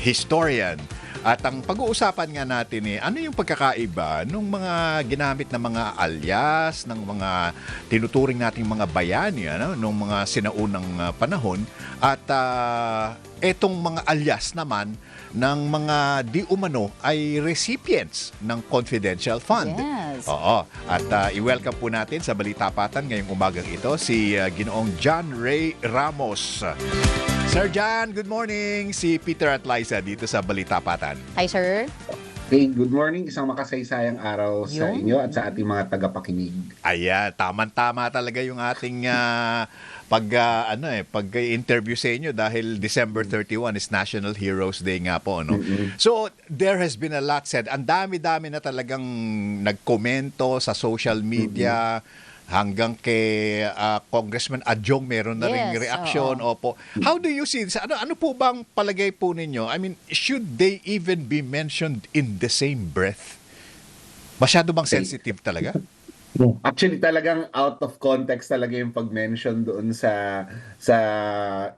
historian. At ang pag-uusapan nga natin ano yung pagkakaiba ng mga ginamit na mga alias, ng mga tinuturing nating mga bayani, nung mga sinaunang panahon, at etong mga alias naman ng mga di umano ay recipients ng confidential fund. Yes. Oo. At i-welcome po natin sa Balitapatan ngayong umagang ito si Ginoong John Ray Ramos. Sir John, good morning. Si Peter at Liza dito sa Balitapatan. Hi, sir. Hey, good morning. Isang makasaysayang araw sa Yun. inyo at sa ating mga tagapakinig. Ayan, tama talaga yung ating pag-interview sa inyo dahil December 31 is National Heroes Day nga po, no? So, there has been a lot said. Ang dami-dami na talagang nagkomento sa social media. Hanggang kay Congressman Adjong meron na ring Yes, reaction. Opo. How do you see this? Ano po bang palagay po ninyo? I mean, should they even be mentioned in the same breath? Masyado bang sensitive talaga? Actually, talagang out of context talaga yung pag-mention doon sa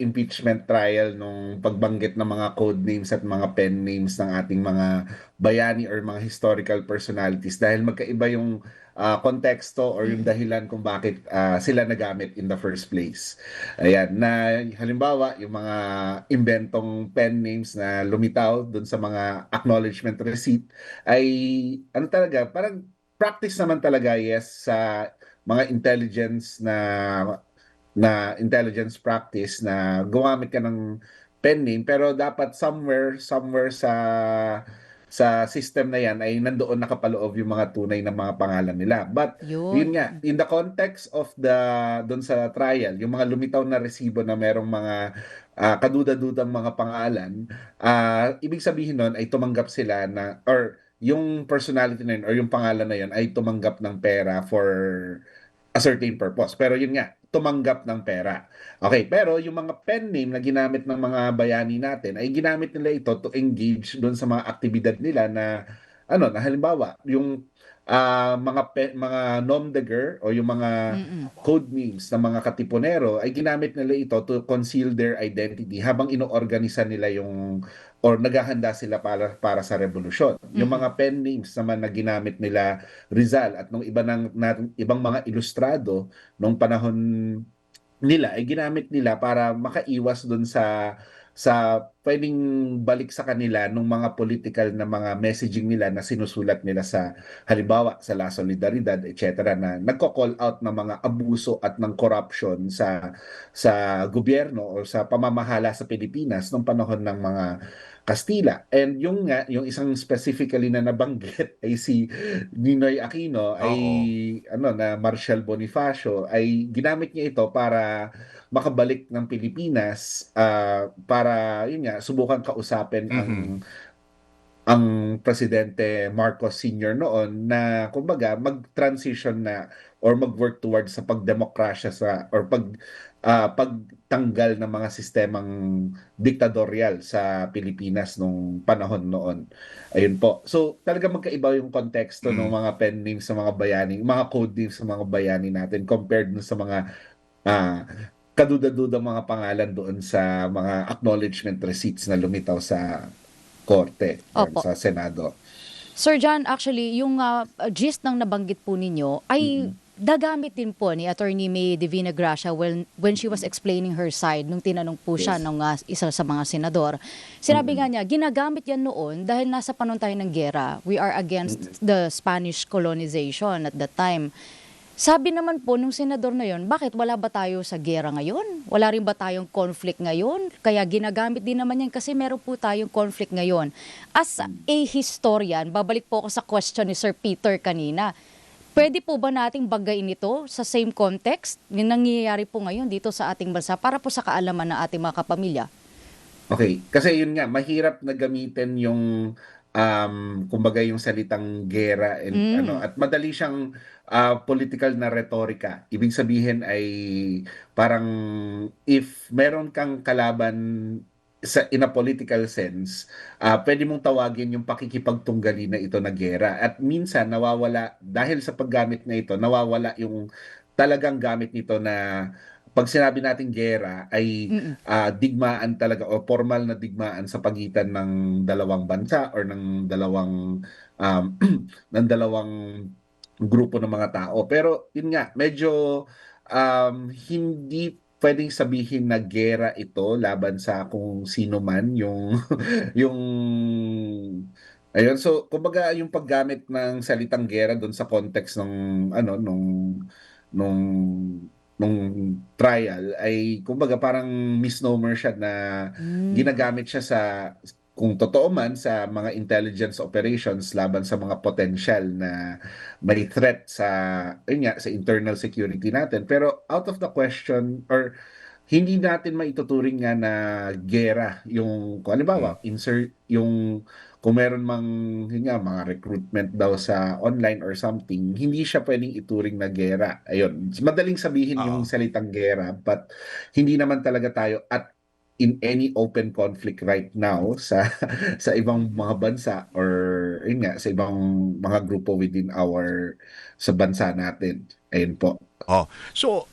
impeachment trial nung pagbanggit ng mga code names at mga pen names ng ating mga bayani or mga historical personalities dahil magkaiba yung konteksto or yung dahilan kung bakit sila nagamit in the first place. Ayan, na halimbawa, yung mga inventong pen names na lumitaw doon sa mga acknowledgement receipt ay ano talaga, parang practice naman talaga, yes, sa mga intelligence na intelligence practice na gumamit ka ng pen name pero dapat somewhere sa system na yan ay nandoon nakapaloob yung mga tunay na mga pangalan nila. But yun Yun. nga, in the context of doon sa trial, yung mga lumitaw na resibo na merong mga kaduda-dudang mga pangalan, ibig sabihin nun ay tumanggap sila na, or yung personality na yun or yung pangalan na yun ay tumanggap ng pera for a certain purpose. Pero yun nga, tumanggap ng pera. Okay, pero yung mga pen name na ginamit ng mga bayani natin ay ginamit nila ito to engage doon sa mga aktibidad nila na na halimbawa, yung mga nom de guerre o yung mga code names ng mga katipunero ay ginamit nila ito to conceal their identity habang inoorganisa nila yung or naghahanda sila para sa revolusyon. Yung mga pen names naman na ginamit nila Rizal at nung ibang mga ilustrado nung panahon nila ay ginamit nila para makaiwas doon sa pwedeng balik sa kanila nung mga political na mga messaging nila na sinusulat nila sa halimbawa sa La Solidaridad etc. na nagko-call out ng mga abuso at ng corruption sa gobyerno o sa pamamahala sa Pilipinas nung panahon ng mga Kastila. And yung isang specifically na nabanggit ay si Ninoy Aquino ay Oo. na Marshal Bonifacio ay ginamit niya ito para makabalik ng Pilipinas para yun nga subukan kausapin ang presidente Marcos Sr. noon na kumbaga mag-transition na or mag-work towards sa pagdemokrasya or pagtanggal ng mga sistemang diktadoryal sa Pilipinas nung panahon noon. Ayun po. So talaga magkaiba yung konteksto ng mga pen names sa mga bayani, mga code names sa mga bayani natin compared dun sa mga ah, kaduda-duda mga pangalan doon sa mga acknowledgement receipts na lumitaw sa korte or Opo. sa Senado. Sir John, actually, yung gist ng nabanggit po ninyo ay dagamit din po ni Attorney May Divina Gracia when she was explaining her side nung tinanong po siya Yes. ng isa sa mga senador. Sinabi nga niya, ginagamit yan noon dahil nasa panahon tayo ng gera. We are against the Spanish colonization at that time. Sabi naman po nung senador na yon, bakit wala ba tayo sa gera ngayon? Wala rin ba tayong conflict ngayon? Kaya ginagamit din naman yan kasi meron po tayong conflict ngayon. As a historian, babalik po ako sa question ni Sir Peter kanina. Pwede po ba nating bagayin ito sa same context? Yung nangyayari po ngayon dito sa ating bansa para po sa kaalaman ng ating mga kapamilya. Okay, kasi yun nga, mahirap na gamitin yung kumbaga yung salitang gera and at madali siyang political na retorika. Ibig sabihin ay parang if meron kang kalaban in a political sense, pwede mong tawagin yung pakikipagtunggali na ito na gera. At minsan nawawala dahil sa paggamit na ito, nawawala yung talagang gamit nito na pag sinabi nating giyera ay digmaan talaga o formal na digmaan sa pagitan ng dalawang bansa or ng dalawang ng dalawang grupo ng mga tao. Pero yun nga, medyo hindi pwedeng sabihin na giyera ito laban sa kung sino man yung yung ayun. So kumbaga yung paggamit ng salitang giyera doon sa context ng ano nung nung trial ay kumbaga parang misnomer siya na ginagamit siya sa kung totoo man sa mga intelligence operations laban sa mga potential na may threat sa yun nga, sa internal security natin. Pero out of the question or hindi natin maituturing nga na gera yung kung halimbawa insert yung kung meron mang yun nga, mga recruitment daw sa online or something, hindi siya pwedeng ituring na gera. Ayun, madaling sabihin yung Oo. salitang gera, but hindi naman talaga tayo at in any open conflict right now sa sa ibang mga bansa or yun nga, sa ibang mga grupo within our sa bansa natin. Ayun po. Oh. So,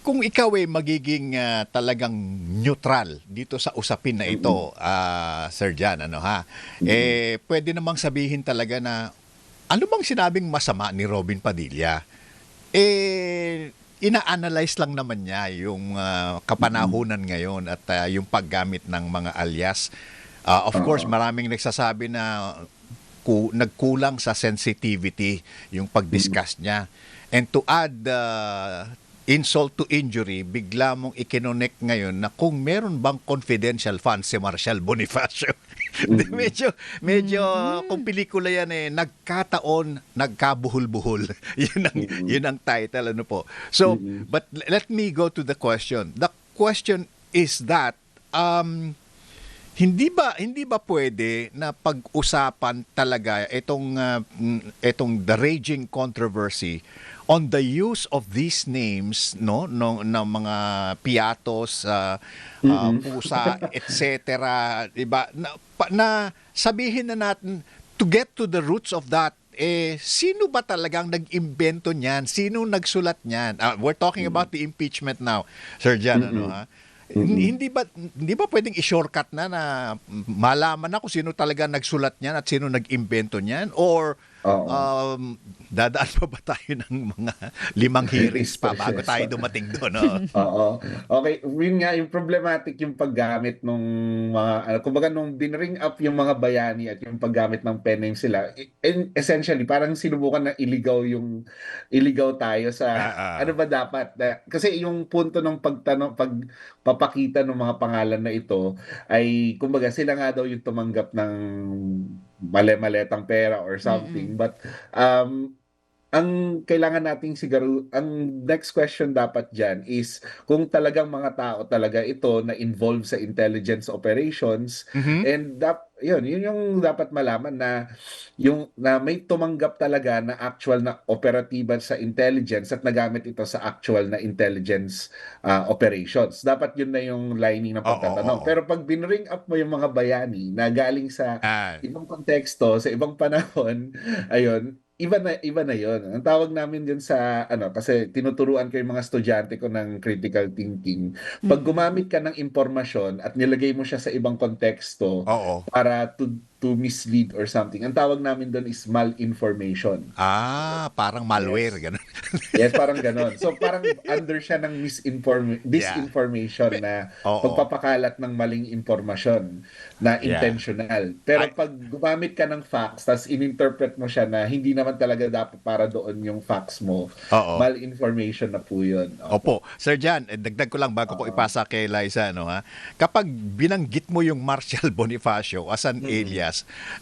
kung ikaw ay magiging talagang neutral dito sa usapin na ito, Sir Jan, ano ha? Pwede namang sabihin talaga na ano bang sinabing masama ni Robin Padilla? Ina-analyze lang naman niya yung kapanahunan ngayon at yung paggamit ng mga alias. Of course, maraming nagsasabi na nagkulang sa sensitivity yung pag-discuss niya. And to add insult to injury, bigla mong ikinonek ngayon na kung meron bang confidential fund si Marshall Bonifacio. medyo kung pelikula yan nagkataon, nagkabuhol-buhol. yun ang title, ano po. So, but let me go to the question. The question is that, hindi ba pwede na pag-usapan talaga itong the raging controversy on the use of these names ng mga piatos, pusa, etc., diba? Na sabihin na natin to get to the roots of that, sino ba talagang nag-imbento niyan? Sino nagsulat niyan? We're talking about the impeachment now, Sir Jan, ano ha? Hindi ba pwedeng i-shortcut na malaman na kung sino talaga nagsulat niyan at sino nag-imbento niyan? Or dadaan pa ba tayo ng mga 5 hearings pa bago tayo dumating doon? No? Oo. Okay, yun nga yung problematic yung paggamit nung mga kumbaga nung binring up yung mga bayani at yung paggamit ng pen name sila. And essentially parang sinubukan na iligaw tayo sa ano ba dapat kasi yung punto ng pagpapakita ng mga pangalan na ito ay kumbaga sila nga daw yung tumanggap ng male-maletang pera or something. But ang kailangan nating siguro, ang next question dapat dyan is kung talagang mga tao talaga ito na involved sa intelligence operations and yun yung dapat malaman na yung na may tumanggap talaga na actual na operatiba sa intelligence at nagamit ito sa actual na intelligence operations. Dapat yun na yung lining ng pagtatanong. Pero pag binring up mo yung mga bayani na galing sa ibang konteksto, sa ibang panahon, ayun, iba na yon. Ang tawag namin dyan sa kasi tinuturuan ko yung mga estudyante ko ng critical thinking. Pag gumamit ka ng impormasyon at nilagay mo siya sa ibang konteksto para to mislead or something, ang tawag namin doon is malinformation. Parang malware, gano'n. Yes, parang gano'n. So parang under siya ng disinformation na pagpapakalat ng maling impormasyon na intentional. Pero pag gumamit ka ng facts, tas ininterpret mo siya na hindi naman talaga dapat para doon yung facts mo, malinformation na po yun. Opo. Sir Jan, dagdag ko lang bago ko ipasa kay Liza, kapag binanggit mo yung Marshall Bonifacio as an alias,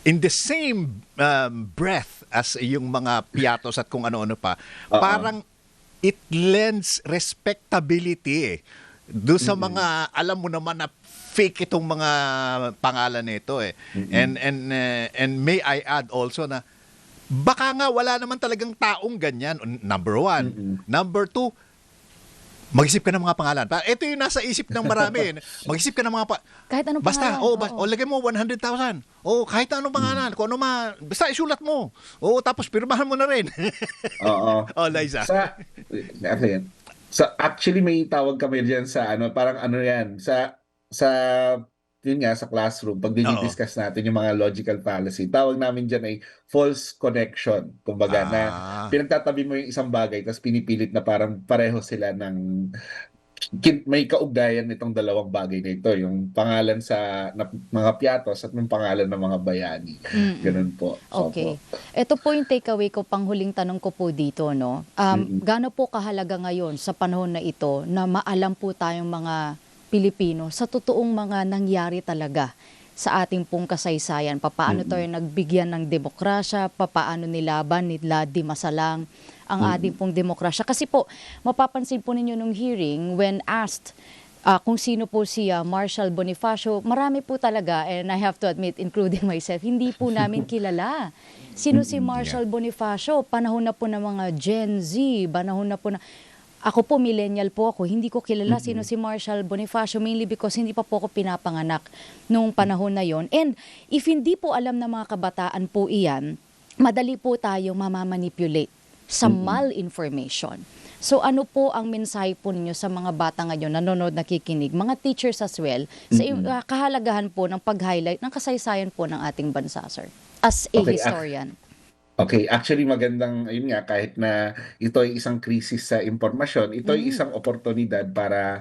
in the same breath as yung mga piatos at kung ano-ano pa, parang it lends respectability doon sa mga, alam mo naman na fake itong mga pangalan nito And may I add also na baka nga wala naman talagang taong ganyan, number 1. Number 2, mag-isip ka ng mga pangalan. Ito yung nasa isip ng marami. Mag-isip ka ng mga kahit anong basta, pangalan. lagay mo 100,000. Kahit anong pangalan. Kung ano basta isulat mo. Tapos pirmahan mo na rin. Oo. Liza. Actually may tawag kami diyan sa ano, parang ano 'yan, sa yun nga sa classroom pag Oo. dini-discuss natin yung mga logical fallacy. Tawag namin diyan ay false connection. Kumbaga na Ah. pinagtatabi mo yung isang bagay tapos pinipilit na parang pareho sila ng may kaugnayan nitong dalawang bagay na ito, yung pangalan sa mga piatos at yung pangalan ng mga bayani. Mm-mm. Ganun po. Okay. Opo. Ito po yung takeaway ko, panghuling tanong ko po dito, no? Mm-mm. Gaano po kahalaga ngayon sa panahon na ito na maalam po tayong mga Pilipino sa totoong mga nangyari talaga sa ating pong kasaysayan? Papaano tayo nagbigyan ng demokrasya? Papaano nilaban nila di masalang ang ating pong demokrasya? Kasi po, mapapansin po ninyo nung hearing, when asked kung sino po si Marshal Bonifacio, marami po talaga, and I have to admit, including myself, hindi po namin kilala. Sino si Marshal Bonifacio? Panahon na po ng mga Gen Z, panahon na po na... Ako po, millennial po ako, hindi ko kilala sino si Marshal Bonifacio, mainly because hindi pa po ako pinapanganak nung panahon na yon. And if hindi po alam ng mga kabataan po iyan, madali po tayo mamamanipulate sa malinformation. So ano po ang mensahe po ninyo sa mga bata ngayon, nanonood, nakikinig, mga teachers as well, sa kahalagahan po ng pag-highlight ng kasaysayan po ng ating bansa, sir, as a Okay, historian? Okay, actually magandang, ayun nga, kahit na ito ay isang krisis sa impormasyon, ito ay isang oportunidad para,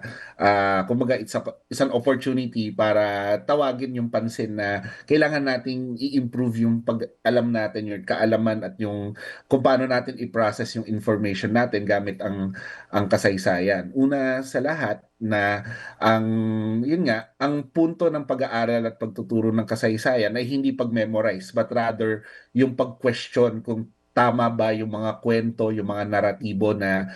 kumbaga, it's an opportunity para tawagin yung pansin na kailangan nating i-improve yung pag-alam natin, yung kaalaman at yung kung paano natin i-process yung information natin gamit ang kasaysayan. Una sa lahat, na yun nga, ang punto ng pag-aaral at pagtuturo ng kasaysayan ay hindi pag-memorize, but rather yung pag-question kung tama ba yung mga kwento, yung mga naratibo na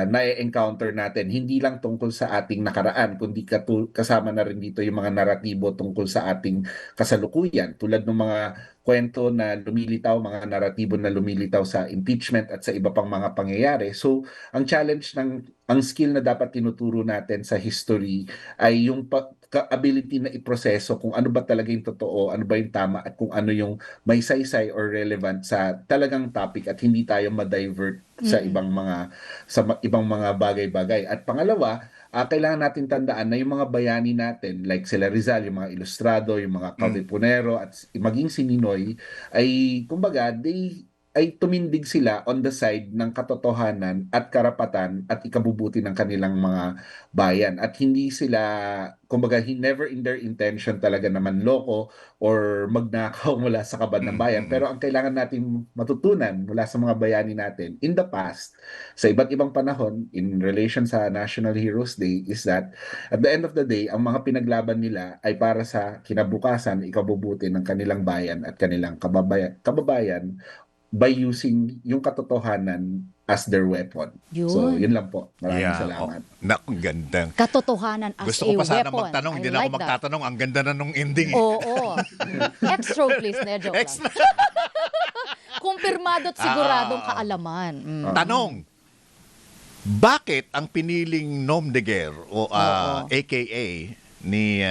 na-encounter natin. Hindi lang tungkol sa ating nakaraan, kundi kasama na rin dito yung mga naratibo tungkol sa ating kasalukuyan. Tulad ng mga kwento na lumilitaw, mga naratibo na lumilitaw sa impeachment at sa iba pang mga pangyayari. So, ang skill na dapat tinuturo natin sa history ay yung ability na iproseso kung ano ba talaga yung totoo, ano ba yung tama at kung ano yung may saysay or relevant sa talagang topic at hindi tayo ma-divert sa ibang mga bagay-bagay. At pangalawa, kailangan natin tandaan na yung mga bayani natin like sila Rizal, yung mga ilustrado, yung mga Katipunero at maging si Ninoy ay kumbaga ay tumindig sila on the side ng katotohanan at karapatan at ikabubuti ng kanilang mga bayan. At hindi sila, kumbaga, never in their intention talaga naman loko or magnakaw mula sa kabad ng bayan. Pero ang kailangan natin matutunan mula sa mga bayani natin in the past, sa iba't ibang panahon, in relation sa National Heroes Day, is that at the end of the day, ang mga pinaglaban nila ay para sa kinabukasan, ikabubuti ng kanilang bayan at kanilang kababayan by using yung katotohanan as their weapon. So, Yun. yun lang po. Maraming Yeah. salamat. Naku, ganda. Katotohanan as Gusto a ko pa sana weapon. magtanong, I hindi na ako like that. magtatanong. Ang ganda na nung ending. Oo. Extra, please. Ne, joke lang. Extra. Kumpirmado at siguradong kaalaman. Tanong. Bakit ang piniling nom de guerre o AKA ni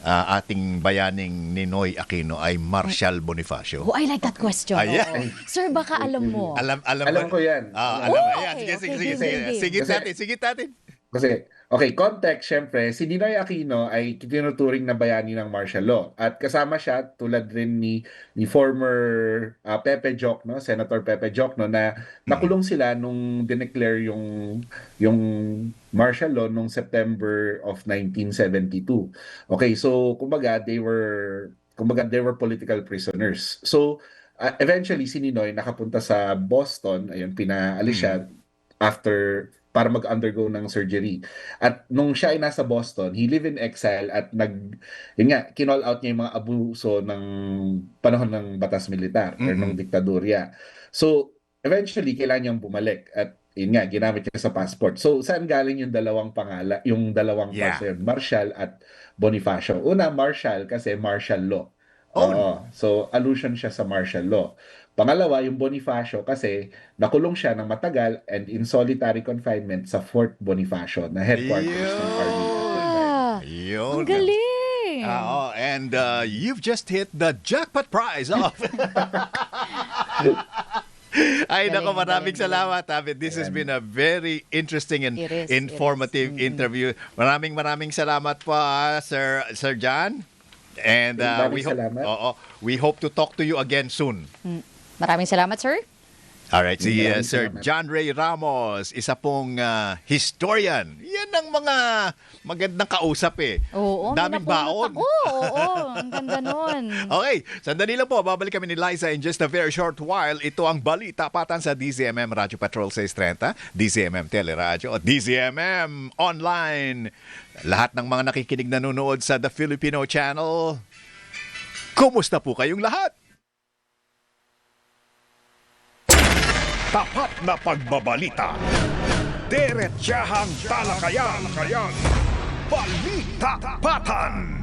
ating bayaning Ninoy Aquino ay Marshal Bonifacio? Oh, I like that question. Ayan. Oo. Sir, baka alam mo. Alam ko yan. Alam mo. Ayan, Okay, sige, okay, sige, sige, game, sige. game, game. Sigit natin. Kasi, okay, context, syempre, si Ninoy Aquino ay tinuturing na bayani ng martial law. At kasama siya, tulad rin ni former Pepe Jocno, Senator Pepe Jocno, na nakulong sila nung dineclare yung martial law nung September of 1972. Okay, so kumbaga, they were political prisoners. So, eventually, si Ninoy nakapunta sa Boston, ayun, pinaalis siya after para mag-undergo ng surgery. At nung siya ay nasa Boston, he lived in exile at yun nga, kinall out niya yung mga abuso ng panahon ng batas militar or ng diktadurya. So, eventually, kailangan niyang bumalik at yun nga, ginamit niya sa passport. So, saan galing yung dalawang pangalan, yung dalawang person, Marshal at Bonifacio? Una, Marshal kasi martial law. Oo. So, allusion siya sa martial law. Pangalawa, yung Bonifacio kasi nakulong siya ng matagal and in solitary confinement sa Fort Bonifacio na headquarters ng army at the time. Yun. Ang galing! And you've just hit the jackpot prize of Ay, Galing, nako, maraming galing, galing. salamat. This has been a very interesting and It is, informative interview. Maraming salamat po, Sir John. And Maraming salamat. we hope to talk to you again soon. Maraming salamat, sir. Alright, si Maraming Sir salamat. John Ray Ramos, isa pong historian. Yan ang mga magandang kausap eh. Oo, may Daming napulot baon. ako. Oo, ang ganda nun. Okay, sandali lang po. Babalik kami ni Liza in just a very short while. Ito ang Balita Patan sa DZMM Radio Patrol 630, DZMM Teleradio, at DZMM Online. Lahat ng mga nakikinig nanonood sa The Filipino Channel, kumusta po kayong lahat? Tapat na pagbabalita. Diretsahang talakayan. Balita Patan.